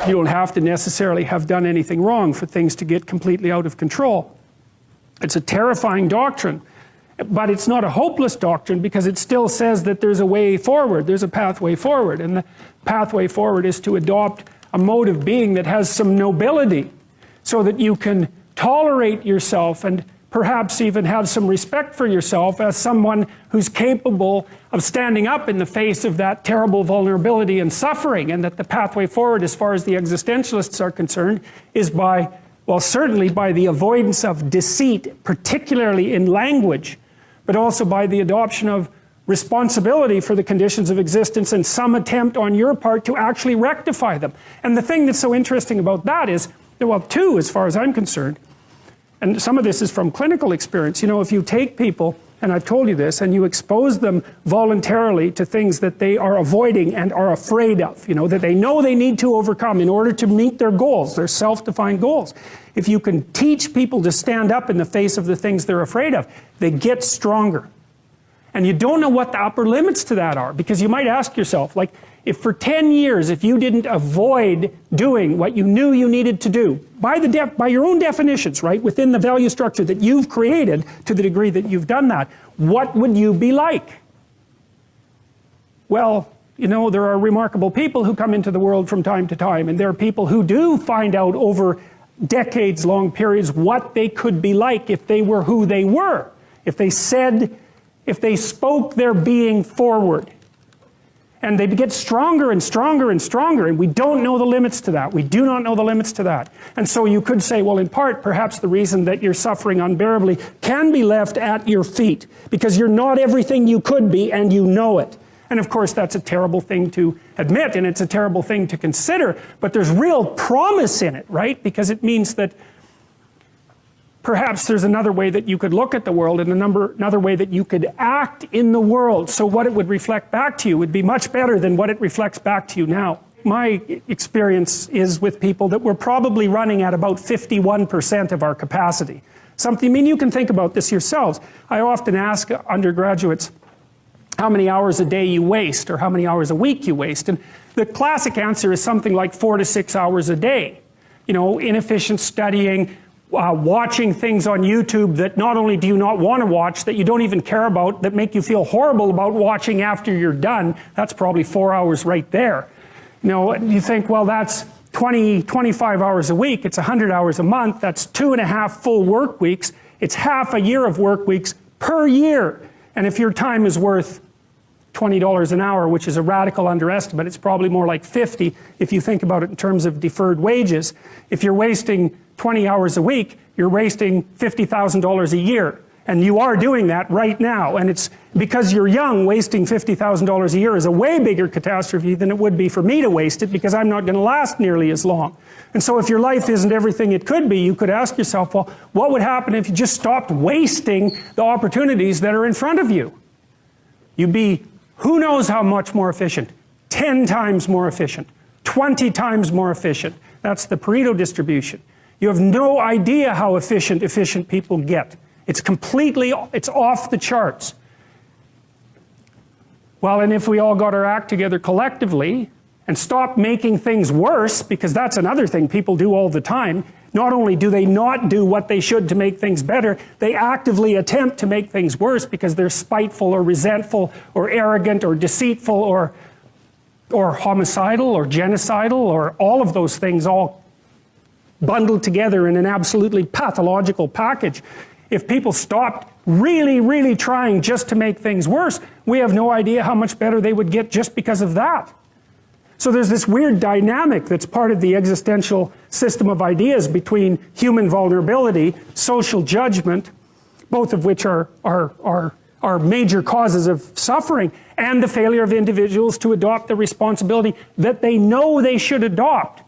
You don't have to necessarily have done anything wrong for things to get completely out of control. It's a terrifying doctrine, but it's not a hopeless doctrine because it still says that there's a way forward, there's a pathway forward, and the pathway forward is to adopt a mode of being that has some nobility so that you can tolerate yourself and perhaps even have some respect for yourself as someone who's capable of standing up in the face of that terrible vulnerability and suffering, and that the pathway forward, as far as the existentialists are concerned, is by, well, certainly by the avoidance of deceit, particularly in language, but also by the adoption of responsibility for the conditions of existence and some attempt on your part to actually rectify them. And the thing that's so interesting about that is, well, two, as far as I'm concerned, and some of this is from clinical experience. You know, if you take people, and I've told you this, and you expose them voluntarily to things that they are avoiding and are afraid of, you know, that they know they need to overcome in order to meet their goals, their self-defined goals. If you can teach people to stand up in the face of the things they're afraid of, they get stronger. And you don't know what the upper limits to that are, because you might ask yourself, like, if for 10 years, if you didn't avoid doing what you knew you needed to do, by your own definitions, right, within the value structure that you've created to the degree that you've done that, what would you be like? Well, you know, there are remarkable people who come into the world from time to time, and there are people who do find out over decades-long periods what they could be like if they were who they were, if they spoke their being forward. And they get stronger and stronger and stronger, and we don't know the limits to that. We do not know the limits to that. And so you could say, well, in part, perhaps the reason that you're suffering unbearably can be left at your feet, because you're not everything you could be, and you know it. And of course, that's a terrible thing to admit, and it's a terrible thing to consider, but there's real promise in it, right? Because it means that perhaps there's another way that you could look at the world, and another way that you could act in the world, so what it would reflect back to you would be much better than what it reflects back to you now. My experience is with people that we're probably running at about 51% of our capacity. I mean, you can think about this yourselves. I often ask undergraduates how many hours a day you waste, or how many hours a week you waste, and the classic answer is something like 4 to 6 hours a day. You know, inefficient studying, watching things on YouTube that not only do you not want to watch, that you don't even care about, that make you feel horrible about watching after you're done. That's probably 4 hours right there. You know, you think, well, that's 25 hours a week, it's 100 hours a month, that's 2.5 full work weeks, it's half a year of work weeks per year. And if your time is worth $20 an hour, which is a radical underestimate, it's probably more like 50 if you think about it in terms of deferred wages. If you're wasting 20 hours a week, you're wasting $50,000 a year. And you are doing that right now. And it's because you're young, wasting $50,000 a year is a way bigger catastrophe than it would be for me to waste it, because I'm not going to last nearly as long. And so if your life isn't everything it could be, you could ask yourself, well, what would happen if you just stopped wasting the opportunities that are in front of you? You'd be, who knows how much more efficient? 10 times more efficient, 20 times more efficient. That's the Pareto distribution. You have no idea how efficient people get. It's it's off the charts. Well, and if we all got our act together collectively and stopped making things worse, because that's another thing people do all the time, not only do they not do what they should to make things better, they actively attempt to make things worse because they're spiteful or resentful or arrogant or deceitful or homicidal or genocidal, or all of those things all bundled together in an absolutely pathological package. If people stopped really, really trying just to make things worse, we have no idea how much better they would get just because of that. So there's this weird dynamic that's part of the existential system of ideas between human vulnerability, social judgment, both of which are major causes of suffering, and the failure of individuals to adopt the responsibility that they know they should adopt.